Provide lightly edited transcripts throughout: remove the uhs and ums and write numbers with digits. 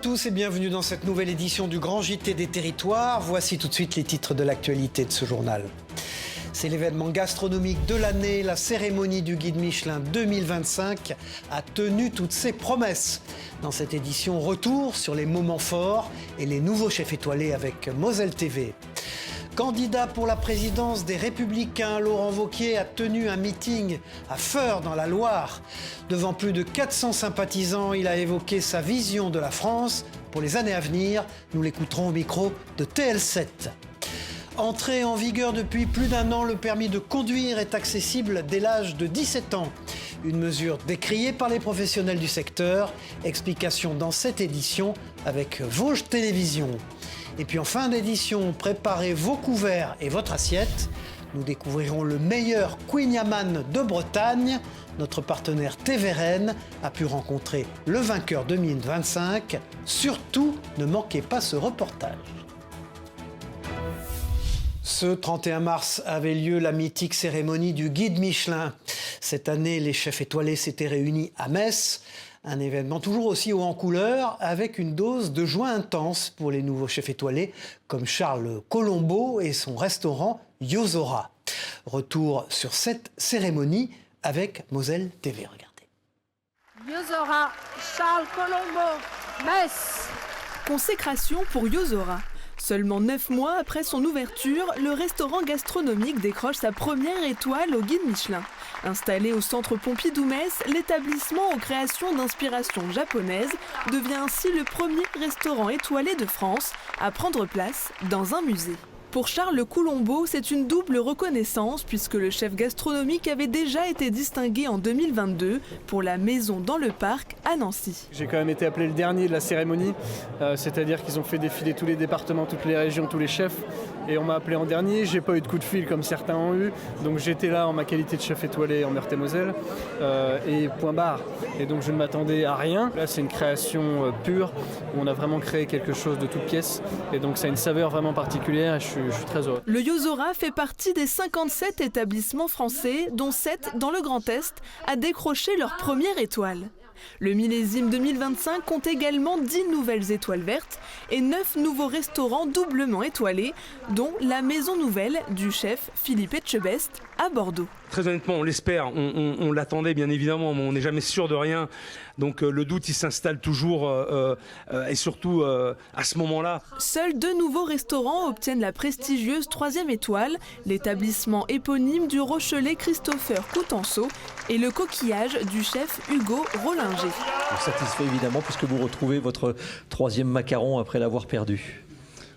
tous et bienvenue dans cette nouvelle édition du Grand JT des Territoires. Voici tout de suite les titres de l'actualité de ce journal. C'est l'événement gastronomique de l'année. La cérémonie du Guide Michelin 2025 a tenu toutes ses promesses. Dans cette édition, retour sur les moments forts et les nouveaux chefs étoilés avec Moselle TV. Candidat pour la présidence des Républicains, Laurent Wauquiez a tenu un meeting à Feurs dans la Loire. Devant plus de 400 sympathisants, il a évoqué sa vision de la France pour les années à venir. Nous l'écouterons au micro de TL7. Entré en vigueur depuis plus d'un an, le permis de conduire est accessible dès l'âge de 17 ans. Une mesure décriée par les professionnels du secteur. Explication dans cette édition avec Vosges Télévisions. Et puis en fin d'édition, préparez vos couverts et votre assiette. Nous découvrirons le meilleur Queen Yaman de Bretagne. Notre partenaire TVRN a pu rencontrer le vainqueur 2025. Surtout, ne manquez pas ce reportage. Ce 31 mars avait lieu la mythique cérémonie du Guide Michelin. Cette année, les chefs étoilés s'étaient réunis à Metz. Un événement toujours aussi haut en couleur, avec une dose de joie intense pour les nouveaux chefs étoilés, comme Charles Colombo et son restaurant Yozora. Retour sur cette cérémonie avec Moselle TV. Regardez. Yozora, Charles Colombo, Metz. Consécration pour Yozora. Seulement 9 mois après son ouverture, le restaurant gastronomique décroche sa première étoile au Guide Michelin. Installé au centre Pompidou-Metz, l'établissement aux créations d'inspiration japonaise devient ainsi le premier restaurant étoilé de France à prendre place dans un musée. Pour Charles Colombo, c'est une double reconnaissance puisque le chef gastronomique avait déjà été distingué en 2022 pour la maison dans le parc à Nancy. J'ai quand même été appelé le dernier de la cérémonie, c'est-à-dire qu'ils ont fait défiler tous les départements, toutes les régions, tous les chefs. Et on m'a appelé en dernier, j'ai pas eu de coup de fil comme certains ont eu. Donc j'étais là en ma qualité de chef étoilé en Meurthe-et-Moselle et point barre. Et donc je ne m'attendais à rien. Là c'est une création pure, où on a vraiment créé quelque chose de toute pièce. Et donc ça a une saveur vraiment particulière et je suis très heureux. Le Yozora fait partie des 57 établissements français, dont 7 dans le Grand Est, à décrocher leur première étoile. Le millésime 2025 compte également 10 nouvelles étoiles vertes et 9 nouveaux restaurants doublement étoilés, dont la maison nouvelle du chef Philippe Etchebest à Bordeaux. Très honnêtement, on l'espère, on l'attendait bien évidemment, mais on n'est jamais sûr de rien. Donc le doute, il s'installe toujours et surtout à ce moment-là. Seuls 2 nouveaux restaurants obtiennent la prestigieuse 3e étoile, l'établissement éponyme du Rochelet Christopher Coutenceau et le coquillage du chef Hugo Rollinger. Satisfait évidemment puisque vous retrouvez votre 3e macaron après l'avoir perdu.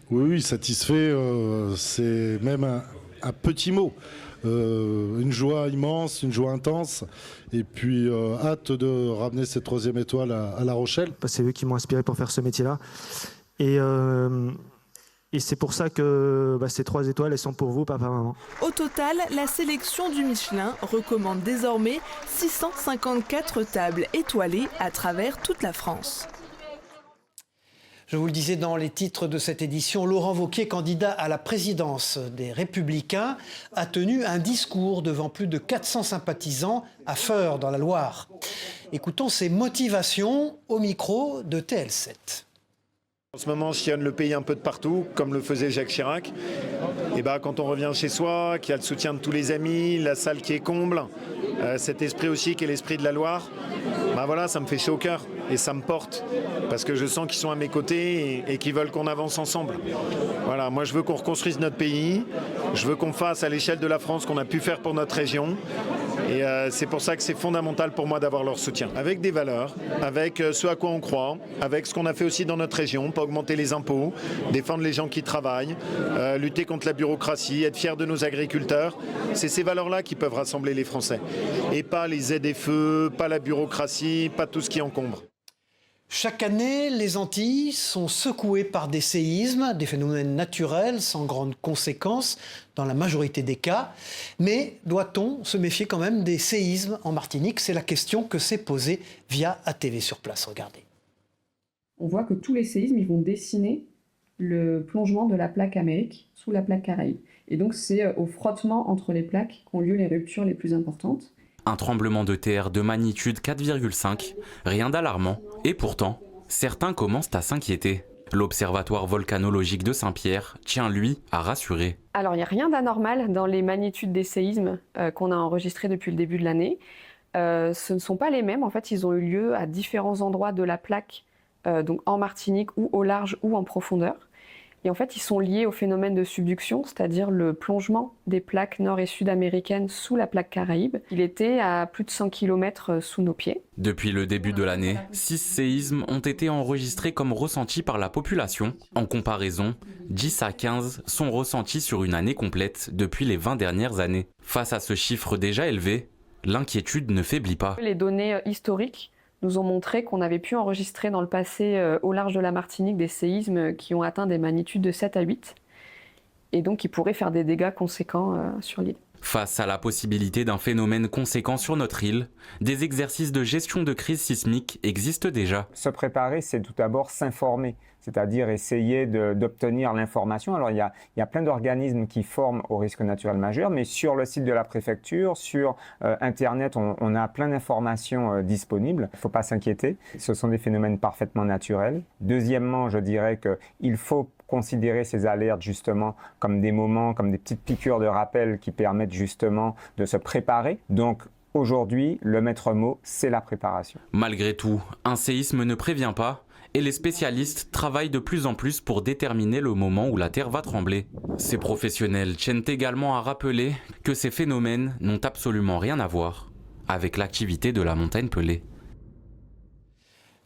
Oui, satisfait, c'est même un petit mot. Une joie immense, une joie intense et puis hâte de ramener cette 3e étoile à La Rochelle. C'est eux qui m'ont inspiré pour faire ce métier-là et c'est pour ça que ces 3 étoiles elles sont pour vous, papa, maman. Au total, la sélection du Michelin recommande désormais 654 tables étoilées à travers toute la France. Je vous le disais dans les titres de cette édition, Laurent Wauquiez, candidat à la présidence des Républicains, a tenu un discours devant plus de 400 sympathisants à Feurs, dans la Loire. Écoutons ses motivations au micro de TL7. En ce moment, je sillonne le pays un peu de partout, comme le faisait Jacques Chirac. Et quand on revient chez soi, qu'il y a le soutien de tous les amis, la salle qui est comble, cet esprit aussi qui est l'esprit de la Loire, voilà, ça me fait chaud au cœur et ça me porte parce que je sens qu'ils sont à mes côtés et qu'ils veulent qu'on avance ensemble. Voilà, moi je veux qu'on reconstruise notre pays, je veux qu'on fasse à l'échelle de la France qu'on a pu faire pour notre région. Et c'est pour ça que c'est fondamental pour moi d'avoir leur soutien. Avec des valeurs, avec ce à quoi on croit, avec ce qu'on a fait aussi dans notre région, pas augmenter les impôts, défendre les gens qui travaillent, lutter contre la bureaucratie, être fier de nos agriculteurs. C'est ces valeurs-là qui peuvent rassembler les Français. Et pas les ZFE, pas la bureaucratie, pas tout ce qui encombre. Chaque année, les Antilles sont secouées par des séismes, des phénomènes naturels sans grandes conséquences dans la majorité des cas. Mais doit-on se méfier quand même des séismes en Martinique? C'est la question que s'est posée via ATV sur place. Regardez. On voit que tous les séismes ils vont dessiner le plongement de la plaque Amérique sous la plaque Caraïbe. Et donc c'est au frottement entre les plaques qu'ont lieu les ruptures les plus importantes. Un tremblement de terre de magnitude 4,5, rien d'alarmant, et pourtant, certains commencent à s'inquiéter. L'Observatoire volcanologique de Saint-Pierre tient, lui, à rassurer. Alors, il n'y a rien d'anormal dans les magnitudes des séismes qu'on a enregistrés depuis le début de l'année. Ce ne sont pas les mêmes. En fait, ils ont eu lieu à différents endroits de la plaque, donc en Martinique ou au large ou en profondeur. Et en fait, ils sont liés au phénomène de subduction, c'est-à-dire le plongement des plaques nord- et sud-américaines sous la plaque Caraïbe. Il était à plus de 100 km sous nos pieds. Depuis le début de l'année, 6 séismes ont été enregistrés comme ressentis par la population. En comparaison, 10 à 15 sont ressentis sur une année complète depuis les 20 dernières années. Face à ce chiffre déjà élevé, l'inquiétude ne faiblit pas. Les données historiques nous ont montré qu'on avait pu enregistrer dans le passé au large de la Martinique des séismes qui ont atteint des magnitudes de 7 à 8 et donc qui pourraient faire des dégâts conséquents sur l'île. Face à la possibilité d'un phénomène conséquent sur notre île, des exercices de gestion de crise sismique existent déjà. Se préparer, c'est tout d'abord s'informer, c'est-à-dire essayer d'obtenir l'information. Alors il y a plein d'organismes qui forment au risque naturel majeur, mais sur le site de la préfecture, sur Internet, on a plein d'informations disponibles. Il ne faut pas s'inquiéter, ce sont des phénomènes parfaitement naturels. Deuxièmement, je dirais qu'il faut considérer ces alertes justement comme des moments, comme des petites piqûres de rappel qui permettent justement de se préparer. Donc aujourd'hui, le maître mot, c'est la préparation. Malgré tout, un séisme ne prévient pas et les spécialistes travaillent de plus en plus pour déterminer le moment où la Terre va trembler. Ces professionnels tiennent également à rappeler que ces phénomènes n'ont absolument rien à voir avec l'activité de la montagne Pelée.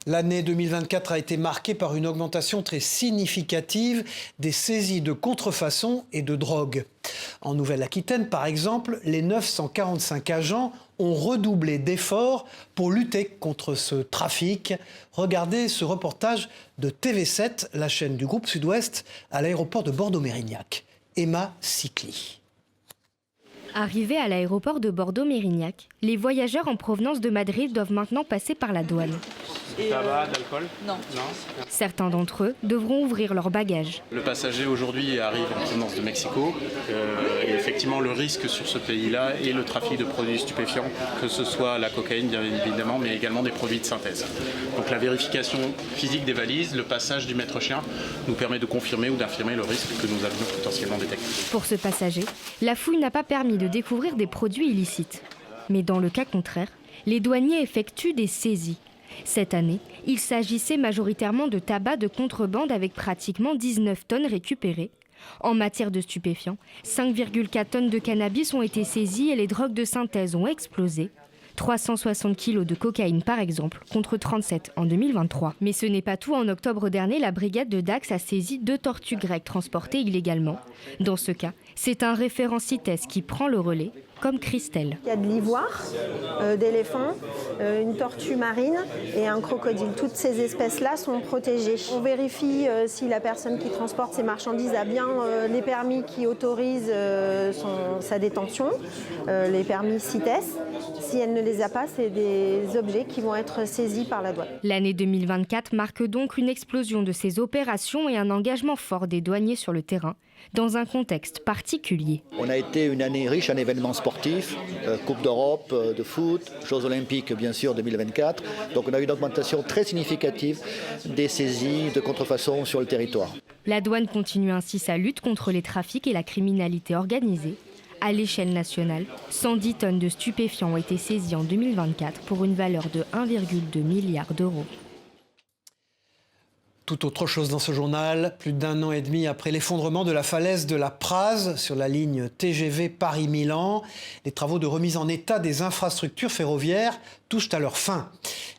L'année 2024 a été marquée par une augmentation très significative des saisies de contrefaçon et de drogue. En Nouvelle-Aquitaine, par exemple, les 945 agents ont redoublé d'efforts pour lutter contre ce trafic. Regardez ce reportage de TV7, la chaîne du groupe Sud-Ouest, à l'aéroport de Bordeaux-Mérignac. Emma Sicli. Arrivés à l'aéroport de Bordeaux-Mérignac, les voyageurs en provenance de Madrid doivent maintenant passer par la douane. Tabac, d'alcool ? Non. Certains d'entre eux devront ouvrir leurs bagages. Le passager aujourd'hui arrive en provenance de Mexico et effectivement le risque sur ce pays-là est le trafic de produits stupéfiants, que ce soit la cocaïne bien évidemment, mais également des produits de synthèse. Donc la vérification physique des valises, le passage du maître-chien nous permet de confirmer ou d'infirmer le risque que nous avions potentiellement détecté. Pour ce passager, la fouille n'a pas permis de découvrir des produits illicites. Mais dans le cas contraire, les douaniers effectuent des saisies. Cette année, il s'agissait majoritairement de tabac de contrebande avec pratiquement 19 tonnes récupérées. En matière de stupéfiants, 5,4 tonnes de cannabis ont été saisies et les drogues de synthèse ont explosé. 360 kilos de cocaïne par exemple, contre 37 en 2023. Mais ce n'est pas tout. En octobre dernier, la brigade de Dax a saisi 2 tortues grecques transportées illégalement. Dans ce cas, c'est un référent CITES qui prend le relais, comme Christelle. Il y a de l'ivoire, d'éléphant, une tortue marine et un crocodile. Toutes ces espèces-là sont protégées. On vérifie si la personne qui transporte ces marchandises a bien les permis qui autorisent sa détention, les permis CITES. Si elle ne les a pas, c'est des objets qui vont être saisis par la douane. L'année 2024 marque donc une explosion de ces opérations et un engagement fort des douaniers sur le terrain, dans un contexte particulier. On a été une année riche en événements sportifs, Coupe d'Europe de foot, Jeux Olympiques bien sûr 2024. Donc on a eu une augmentation très significative des saisies de contrefaçon sur le territoire. La douane continue ainsi sa lutte contre les trafics et la criminalité organisée. À l'échelle nationale, 110 tonnes de stupéfiants ont été saisies en 2024 pour une valeur de 1,2 milliard d'euros. Tout autre chose dans ce journal, plus d'1 an et demi après l'effondrement de la falaise de la Praz sur la ligne TGV Paris-Milan, les travaux de remise en état des infrastructures ferroviaires touchent à leur fin.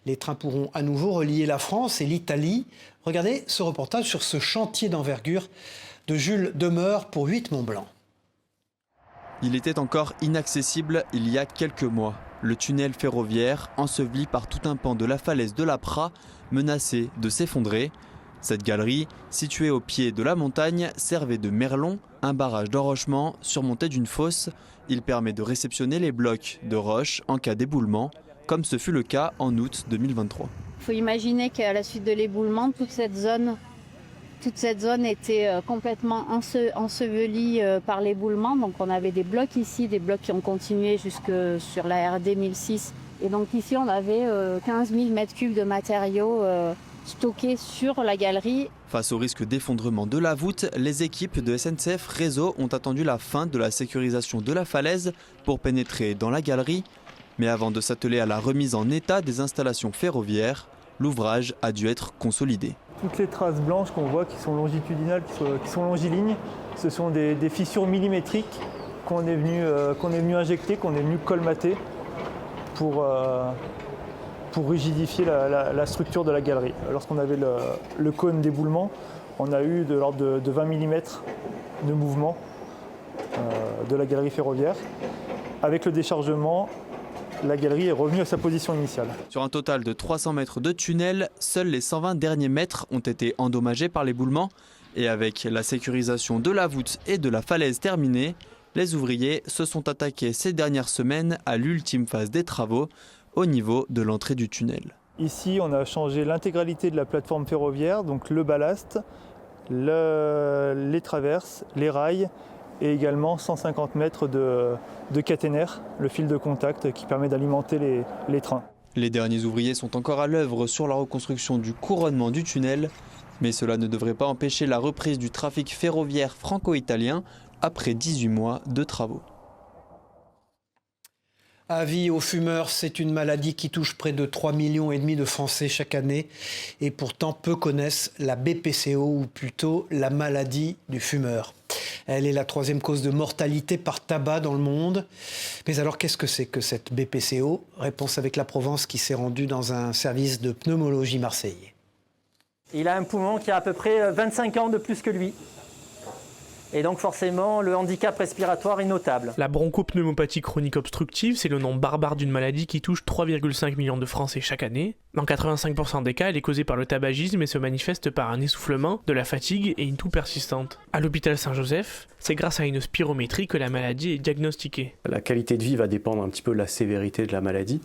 Les trains pourront à nouveau relier la France et l'Italie. Regardez ce reportage sur ce chantier d'envergure de Jules Demeure pour 8 Mont-Blanc. Il était encore inaccessible il y a quelques mois. Le tunnel ferroviaire, enseveli par tout un pan de la falaise de la Praz, menacé de s'effondrer. Cette galerie, située au pied de la montagne, servait de merlon, un barrage d'enrochement surmonté d'une fosse. Il permet de réceptionner les blocs de roches en cas d'éboulement, comme ce fut le cas en août 2023. Il faut imaginer qu'à la suite de l'éboulement, toute cette zone était complètement ensevelie par l'éboulement. Donc on avait des blocs ici, des blocs qui ont continué jusque sur la RD 1006. Et donc ici on avait 15 000 mètres cubes de matériaux stockés sur la galerie. Face au risque d'effondrement de la voûte, les équipes de SNCF Réseau ont attendu la fin de la sécurisation de la falaise pour pénétrer dans la galerie. Mais avant de s'atteler à la remise en état des installations ferroviaires, l'ouvrage a dû être consolidé. Toutes les traces blanches qu'on voit qui sont longitudinales, qui sont longilignes, ce sont des fissures millimétriques qu'on est venu injecter, qu'on est venu colmater pour rigidifier la structure de la galerie. Lorsqu'on avait le cône d'éboulement, on a eu de l'ordre de 20 mm de mouvement de la galerie ferroviaire. Avec le déchargement, la galerie est revenue à sa position initiale. Sur un total de 300 mètres de tunnel, seuls les 120 derniers mètres ont été endommagés par l'éboulement. Et avec la sécurisation de la voûte et de la falaise terminée, les ouvriers se sont attaqués ces dernières semaines à l'ultime phase des travaux au niveau de l'entrée du tunnel. Ici, on a changé l'intégralité de la plateforme ferroviaire, donc le ballast, les traverses, les rails et également 150 mètres de caténaire, le fil de contact qui permet d'alimenter les trains. Les derniers ouvriers sont encore à l'œuvre sur la reconstruction du couronnement du tunnel, mais cela ne devrait pas empêcher la reprise du trafic ferroviaire franco-italien après 18 mois de travaux. Avis aux fumeurs, c'est une maladie qui touche près de 3,5 millions de Français chaque année et pourtant peu connaissent la BPCO ou plutôt la maladie du fumeur. Elle est la 3e cause de mortalité par tabac dans le monde. Mais alors qu'est-ce que c'est que cette BPCO? Réponse avec la Provence qui s'est rendue dans un service de pneumologie marseillais. Il a un poumon qui a à peu près 25 ans de plus que lui. Et donc forcément, le handicap respiratoire est notable. La bronchopneumopathie chronique obstructive, c'est le nom barbare d'une maladie qui touche 3,5 millions de Français chaque année. Dans 85% des cas, elle est causée par le tabagisme et se manifeste par un essoufflement, de la fatigue et une toux persistante. À l'hôpital Saint-Joseph, c'est grâce à une spirométrie que la maladie est diagnostiquée. La qualité de vie va dépendre un petit peu de la sévérité de la maladie.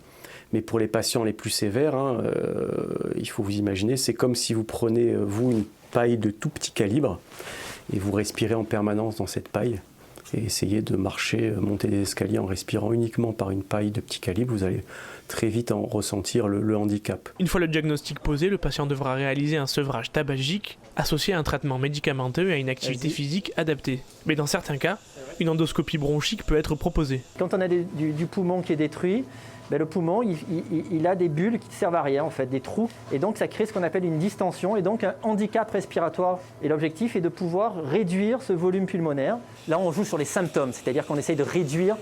Mais pour les patients les plus sévères, il faut vous imaginer, c'est comme si vous prenez, vous, une paille de tout petit calibre et vous respirez en permanence dans cette paille et essayez de marcher, monter des escaliers en respirant uniquement par une paille de petit calibre, vous allez très vite en ressentir le handicap. Une fois le diagnostic posé, le patient devra réaliser un sevrage tabagique associé à un traitement médicamenteux et à une activité physique adaptée. Mais dans certains cas, une endoscopie bronchique peut être proposée. Quand on a du poumon qui est détruit, le poumon, il a des bulles qui ne servent à rien, en fait, des trous. Et donc, ça crée ce qu'on appelle une distension et donc un handicap respiratoire. Et l'objectif est de pouvoir réduire ce volume pulmonaire. Là, on joue sur les symptômes, c'est-à-dire qu'on essaye de réduire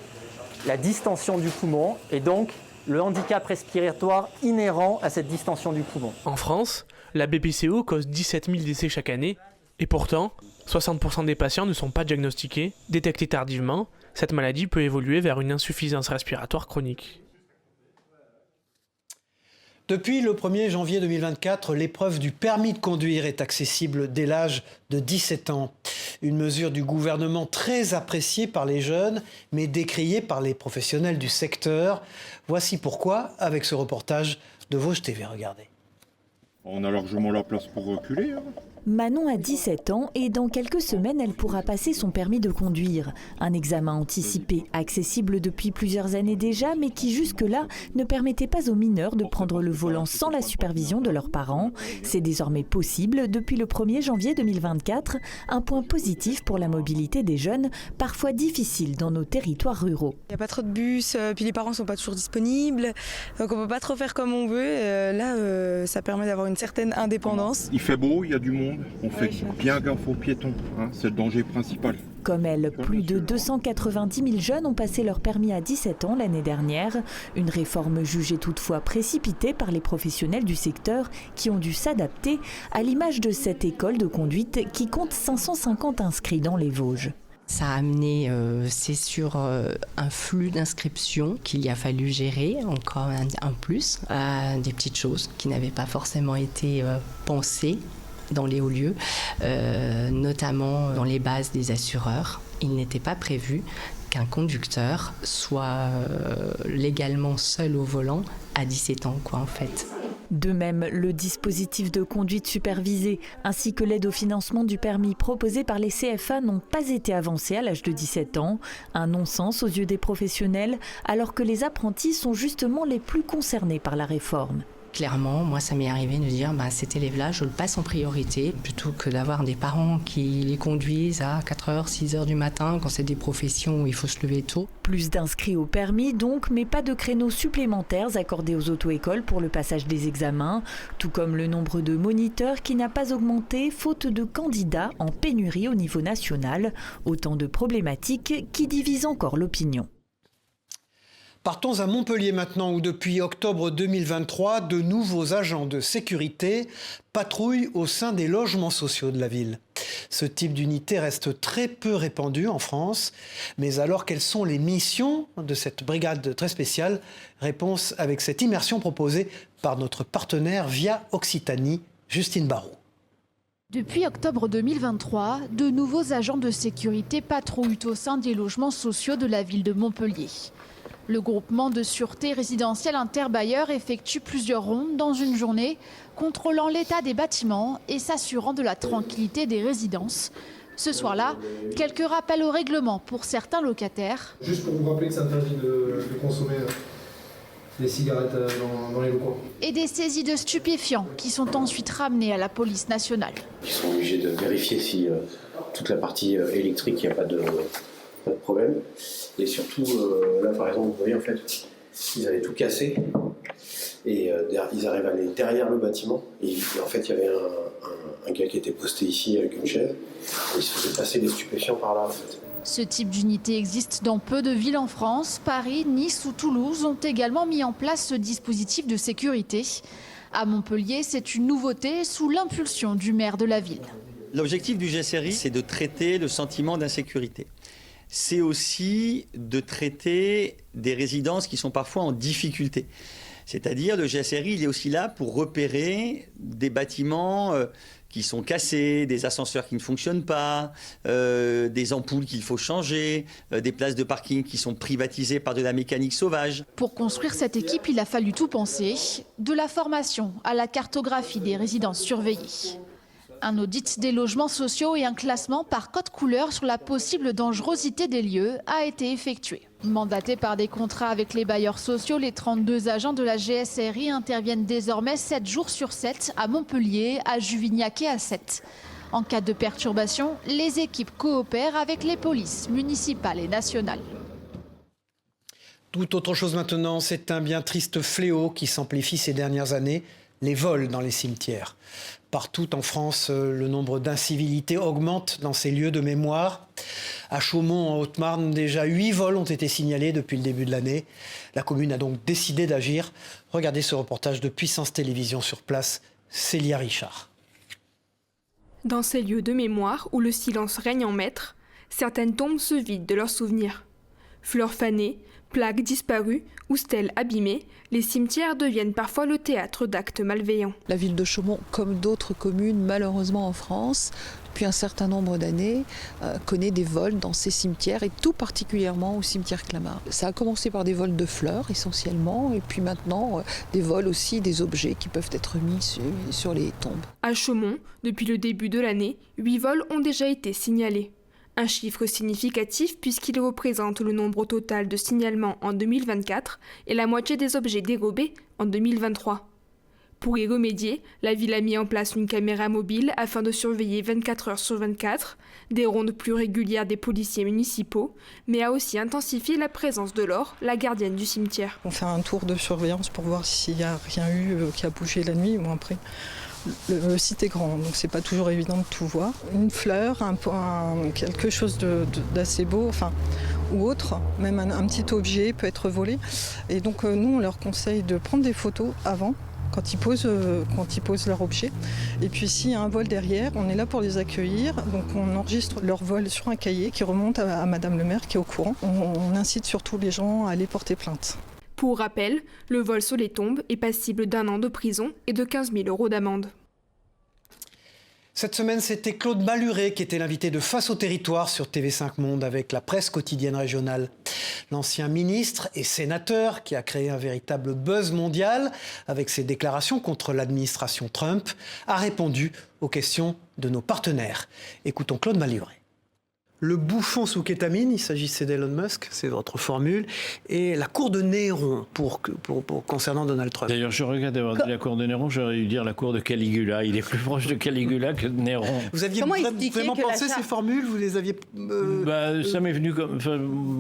la distension du poumon et donc le handicap respiratoire inhérent à cette distension du poumon. En France, la BPCO cause 17 000 décès chaque année. Et pourtant, 60% des patients ne sont pas diagnostiqués. Détectés tardivement, cette maladie peut évoluer vers une insuffisance respiratoire chronique. Depuis le 1er janvier 2024, l'épreuve du permis de conduire est accessible dès l'âge de 17 ans. Une mesure du gouvernement très appréciée par les jeunes, mais décriée par les professionnels du secteur. Voici pourquoi, avec ce reportage de Vosges TV. Regardez. On a largement la place pour reculer. Manon a 17 ans et dans quelques semaines, elle pourra passer son permis de conduire. Un examen anticipé, accessible depuis plusieurs années déjà, mais qui jusque-là ne permettait pas aux mineurs de prendre le volant sans la supervision de leurs parents. C'est désormais possible depuis le 1er janvier 2024, un point positif pour la mobilité des jeunes, parfois difficile dans nos territoires ruraux. Il n'y a pas trop de bus, puis les parents ne sont pas toujours disponibles, donc on ne peut pas trop faire comme on veut. Là, ça permet d'avoir une certaine indépendance. Il fait beau, il y a du monde. On fait bien gaffe aux piétons, c'est le danger principal. Comme elle, plus de 290 000 jeunes ont passé leur permis à 17 ans l'année dernière. Une réforme jugée toutefois précipitée par les professionnels du secteur qui ont dû s'adapter à l'image de cette école de conduite qui compte 550 inscrits dans les Vosges. Ça a amené, c'est sûr, un flux d'inscriptions qu'il y a fallu gérer, encore un plus, des petites choses qui n'avaient pas forcément été pensées dans les hauts lieux, notamment dans les bases des assureurs. Il n'était pas prévu qu'un conducteur soit légalement seul au volant à 17 ans, en fait. De même, le dispositif de conduite supervisée ainsi que l'aide au financement du permis proposé par les CFA n'ont pas été avancés à l'âge de 17 ans. Un non-sens aux yeux des professionnels, alors que les apprentis sont justement les plus concernés par la réforme. Clairement, moi, ça m'est arrivé de dire cet élève-là, je le passe en priorité, plutôt que d'avoir des parents qui les conduisent à 4h, 6h du matin, quand c'est des professions où il faut se lever tôt. Plus d'inscrits au permis donc, mais pas de créneaux supplémentaires accordés aux auto-écoles pour le passage des examens, tout comme le nombre de moniteurs qui n'a pas augmenté faute de candidats en pénurie au niveau national. Autant de problématiques qui divisent encore l'opinion. Partons à Montpellier maintenant, où depuis octobre 2023, de nouveaux agents de sécurité patrouillent au sein des logements sociaux de la ville. Ce type d'unité reste très peu répandu en France. Mais alors, quelles sont les missions de cette brigade très spéciale? Réponse avec cette immersion proposée par notre partenaire Via Occitanie, Justine Barraud. Depuis octobre 2023, de nouveaux agents de sécurité patrouillent au sein des logements sociaux de la ville de Montpellier. Le groupement de sûreté résidentielle interbailleurs effectue plusieurs rondes dans une journée, contrôlant l'état des bâtiments et s'assurant de la tranquillité des résidences. Ce soir-là, quelques rappels au règlement pour certains locataires. Juste pour vous rappeler que c'est interdit de consommer des cigarettes dans les locaux. Et des saisies de stupéfiants qui sont ensuite ramenées à la police nationale. Ils sont obligés de vérifier si toute la partie électrique, il n'y a pas de problème. Et surtout, là par exemple, vous voyez en fait, ils avaient tout cassé et ils arrivent à aller derrière le bâtiment. Et en fait, il y avait un gars qui était posté ici avec une chaise. Et il se faisait passer des stupéfiants par là en fait. Ce type d'unité existe dans peu de villes en France. Paris, Nice ou Toulouse ont également mis en place ce dispositif de sécurité. À Montpellier, c'est une nouveauté sous l'impulsion du maire de la ville. L'objectif du GSRI, c'est de traiter le sentiment d'insécurité. C'est aussi de traiter des résidences qui sont parfois en difficulté. C'est-à-dire, le GSRI, il est aussi là pour repérer des bâtiments qui sont cassés, des ascenseurs qui ne fonctionnent pas, des ampoules qu'il faut changer, des places de parking qui sont privatisées par de la mécanique sauvage. Pour construire cette équipe, il a fallu tout penser, de la formation à la cartographie des résidences surveillées. Un audit des logements sociaux et un classement par code couleur sur la possible dangerosité des lieux a été effectué. Mandatés par des contrats avec les bailleurs sociaux, les 32 agents de la GSRI interviennent désormais 7 jours sur 7 à Montpellier, à Juvignac et à Sète. En cas de perturbation, les équipes coopèrent avec les polices municipales et nationales. Tout autre chose maintenant, c'est un bien triste fléau qui s'amplifie ces dernières années, les vols dans les cimetières. Partout en France, le nombre d'incivilités augmente dans ces lieux de mémoire. À Chaumont, en Haute-Marne, déjà 8 vols ont été signalés depuis le début de l'année. La commune a donc décidé d'agir. Regardez ce reportage de Puissance Télévisions sur place, Célia Richard. Dans ces lieux de mémoire où le silence règne en maître, certaines tombes se vident de leurs souvenirs. Fleurs fanées, plaques disparues ou stèles abîmées, les cimetières deviennent parfois le théâtre d'actes malveillants. La ville de Chaumont, comme d'autres communes malheureusement en France, depuis un certain nombre d'années, connaît des vols dans ces cimetières et tout particulièrement au cimetière Clamart. Ça a commencé par des vols de fleurs essentiellement et puis maintenant des vols aussi des objets qui peuvent être mis sur les tombes. À Chaumont, depuis le début de l'année, 8 vols ont déjà été signalés. Un chiffre significatif puisqu'il représente le nombre total de signalements en 2024 et la moitié des objets dérobés en 2023. Pour y remédier, la ville a mis en place une caméra mobile afin de surveiller 24 heures sur 24, des rondes plus régulières des policiers municipaux, mais a aussi intensifié la présence de Laure, la gardienne du cimetière. On fait un tour de surveillance pour voir s'il n'y a rien eu qui a bougé la nuit ou après. Le site est grand, donc c'est pas toujours évident de tout voir. Une fleur, quelque chose d'assez beau, ou autre, même un petit objet peut être volé. Et donc nous, on leur conseille de prendre des photos avant, quand ils posent leur objet. Et puis s'il y a un vol derrière, on est là pour les accueillir. Donc on enregistre leur vol sur un cahier qui remonte à Madame le maire qui est au courant. On incite surtout les gens à aller porter plainte. Pour rappel, le vol sur les tombes est passible d'1 an de prison et de 15 000 € d'amende. Cette semaine, c'était Claude Malhuret qui était l'invité de Face au territoire sur TV5 Monde avec la presse quotidienne régionale. L'ancien ministre et sénateur qui a créé un véritable buzz mondial avec ses déclarations contre l'administration Trump a répondu aux questions de nos partenaires. Écoutons Claude Malhuret. le bouchon sous kétamine, il s'agissait d'Elon Musk, c'est votre formule, et la cour de Néron concernant Donald Trump. D'ailleurs, je regrette d'avoir dit la cour de Néron, j'aurais dû dire la cour de Caligula. Il est plus proche de Caligula que de Néron. Vous aviez vraiment pensé ces formules? Vous les aviez... ça m'est venu comme...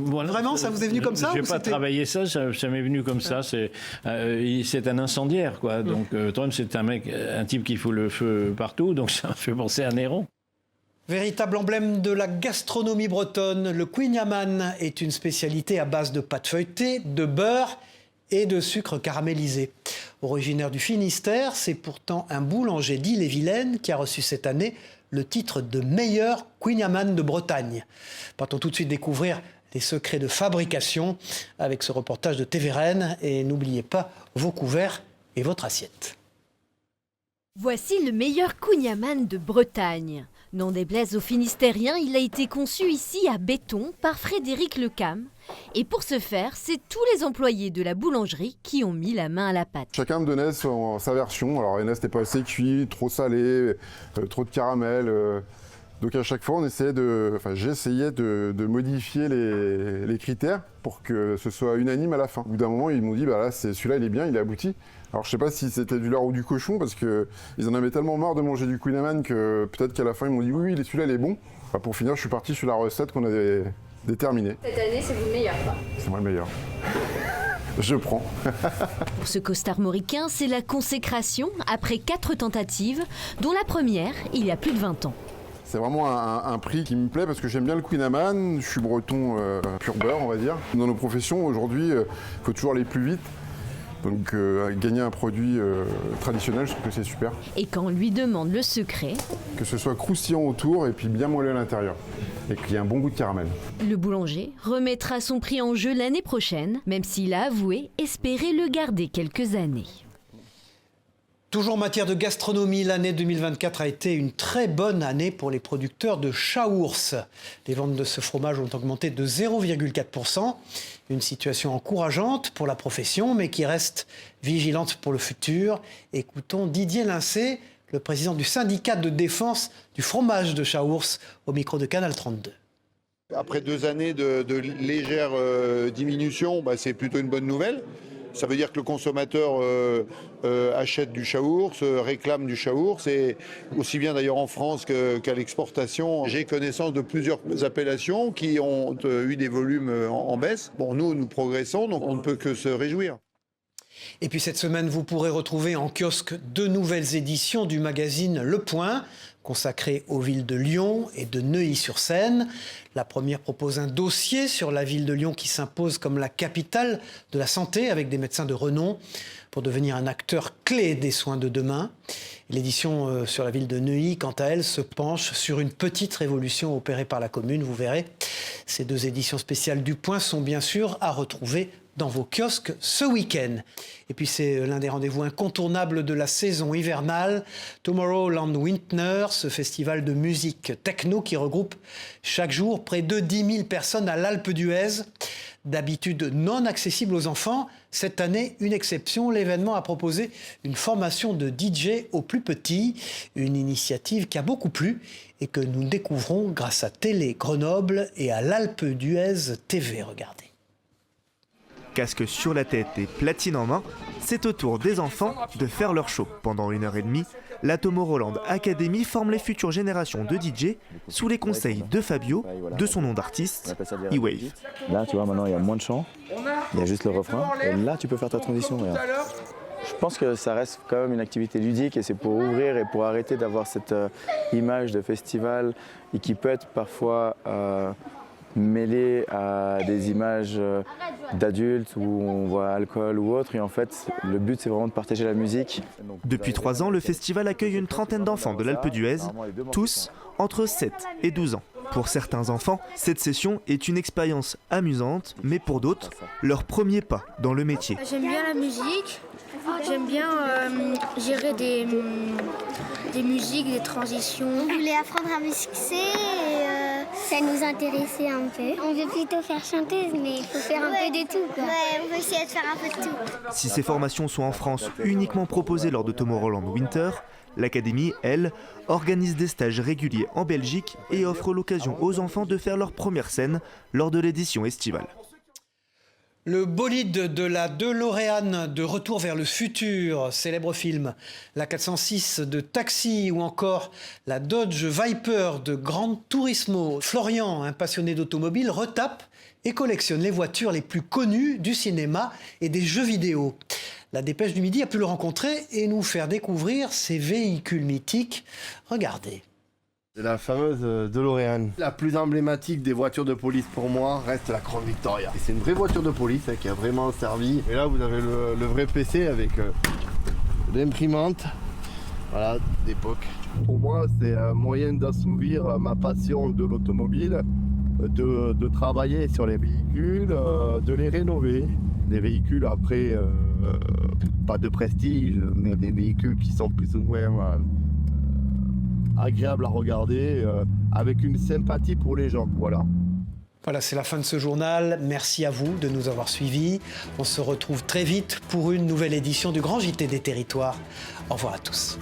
Voilà. Vraiment, ça vous est venu comme ça? Je n'ai pas travaillé ça m'est venu comme ça. C'est un incendiaire, quoi. Donc Trump, c'est un type qui fout le feu partout, donc ça me fait penser à Néron. Véritable emblème de la gastronomie bretonne, le kouign-amann est une spécialité à base de pâte feuilletée, de beurre et de sucre caramélisé. Originaire du Finistère, c'est pourtant un boulanger d'Ille-et-Vilaine qui a reçu cette année le titre de meilleur kouign-amann de Bretagne. Partons tout de suite découvrir les secrets de fabrication avec ce reportage de TV Rennes. Et n'oubliez pas vos couverts et votre assiette. Voici le meilleur kouign-amann de Bretagne. N'en déplaise aux Finistériens, il a été conçu ici à Béton par Frédéric Lecam. Et pour ce faire, c'est tous les employés de la boulangerie qui ont mis la main à la pâte. Chacun me donnait sa version. Alors il y en a, c'était pas assez cuit, trop salé, trop de caramel. Donc à chaque fois, j'essayais de modifier les critères pour que ce soit unanime à la fin. Au bout d'un moment, ils m'ont dit, là, celui-là, il est bien, il est abouti. Alors je sais pas si c'était du lard ou du cochon, parce qu'ils en avaient tellement marre de manger du kouign-amann que peut-être qu'à la fin, ils m'ont dit, oui, celui-là, il est bon. Pour finir, je suis parti sur la recette qu'on avait déterminée. Cette année, c'est vous le meilleur, quoi. C'est moi le meilleur. Je prends. Pour ce costarmoricain, c'est la consécration après 4 tentatives, dont la première, il y a plus de 20 ans. C'est vraiment un prix qui me plaît parce que j'aime bien le kouign-amann, je suis breton pur beurre, on va dire. Dans nos professions, aujourd'hui, il faut toujours aller plus vite. Donc gagner un produit traditionnel, je trouve que c'est super. Et quand on lui demande le secret... Que ce soit croustillant autour et puis bien moelleux à l'intérieur. Et qu'il y ait un bon goût de caramel. Le boulanger remettra son prix en jeu l'année prochaine, même s'il a avoué espérer le garder quelques années. Toujours en matière de gastronomie, l'année 2024 a été une très bonne année pour les producteurs de chaours. Les ventes de ce fromage ont augmenté de 0,4%. Une situation encourageante pour la profession, mais qui reste vigilante pour le futur. Écoutons Didier Lincé, le président du syndicat de défense du fromage de chaours, au micro de Canal 32. Après 2 années de légère diminution, c'est plutôt une bonne nouvelle. Ça veut dire que le consommateur achète du chaours, réclame du chaours, et aussi bien d'ailleurs en France qu'à l'exportation. J'ai connaissance de plusieurs appellations qui ont eu des volumes en baisse. Bon, nous progressons, donc on ne peut que se réjouir. Et puis cette semaine, vous pourrez retrouver en kiosque 2 nouvelles éditions du magazine Le Point, consacré aux villes de Lyon et de Neuilly-sur-Seine. La première propose un dossier sur la ville de Lyon qui s'impose comme la capitale de la santé avec des médecins de renom pour devenir un acteur clé des soins de demain. L'édition sur la ville de Neuilly, quant à elle, se penche sur une petite révolution opérée par la commune. Vous verrez, ces 2 éditions spéciales du Point sont bien sûr à retrouver dans vos kiosques ce week-end. Et puis c'est l'un des rendez-vous incontournables de la saison hivernale, Tomorrowland Winter, ce festival de musique techno qui regroupe chaque jour près de 10 000 personnes à l'Alpe d'Huez. D'habitude non accessible aux enfants, cette année, une exception, l'événement a proposé une formation de DJ aux plus petits, une initiative qui a beaucoup plu et que nous découvrons grâce à Télé Grenoble et à l'Alpe d'Huez TV. Regardez. Casque sur la tête et platine en main, c'est au tour des enfants de faire leur show. Pendant 1h30, la Tomorrowland Academy forme les futures générations de DJ sous les conseils de Fabio, de son nom d'artiste, E-Wave. Là, tu vois, maintenant, il y a moins de chants, il y a juste le refrain, et là, tu peux faire ta transition. Regarde. Je pense que ça reste quand même une activité ludique et c'est pour ouvrir et pour arrêter d'avoir cette image de festival et qui peut être parfois... mêlé à des images d'adultes où on voit alcool ou autre. Et en fait, le but, c'est vraiment de partager la musique. Depuis 3 ans, le festival accueille une trentaine d'enfants de l'Alpe d'Huez, tous entre 7 et 12 ans. Pour certains enfants, cette session est une expérience amusante, mais pour d'autres, leur premier pas dans le métier. J'aime bien la musique J'aime bien gérer des musiques, des transitions. On voulait apprendre à mixer et ça nous intéressait un peu. On veut plutôt faire chanteuse, mais il faut faire un peu de tout, quoi. Ouais, on veut essayer de faire un peu de tout. Si ces formations sont en France uniquement proposées lors de Tomorrowland Winter, l'Académie, elle, organise des stages réguliers en Belgique et offre l'occasion aux enfants de faire leur première scène lors de l'édition estivale. Le bolide de la DeLorean de Retour vers le futur, célèbre film, la 406 de Taxi ou encore la Dodge Viper de Gran Turismo. Florian, un passionné d'automobile, retape et collectionne les voitures les plus connues du cinéma et des jeux vidéo. La Dépêche du Midi a pu le rencontrer et nous faire découvrir ces véhicules mythiques. Regardez. C'est la fameuse DeLorean. La plus emblématique des voitures de police pour moi reste la Crown Victoria. C'est une vraie voiture de police qui a vraiment servi. Et là vous avez le vrai PC avec l'imprimante d'époque. Pour moi c'est un moyen d'assouvir ma passion de l'automobile, de travailler sur les véhicules, de les rénover. Des véhicules après, pas de prestige, mais des véhicules qui sont plus ou moins agréables à regarder, avec une sympathie pour les gens, voilà. Voilà, c'est la fin de ce journal. Merci à vous de nous avoir suivis. On se retrouve très vite pour une nouvelle édition du Grand JT des Territoires. Au revoir à tous.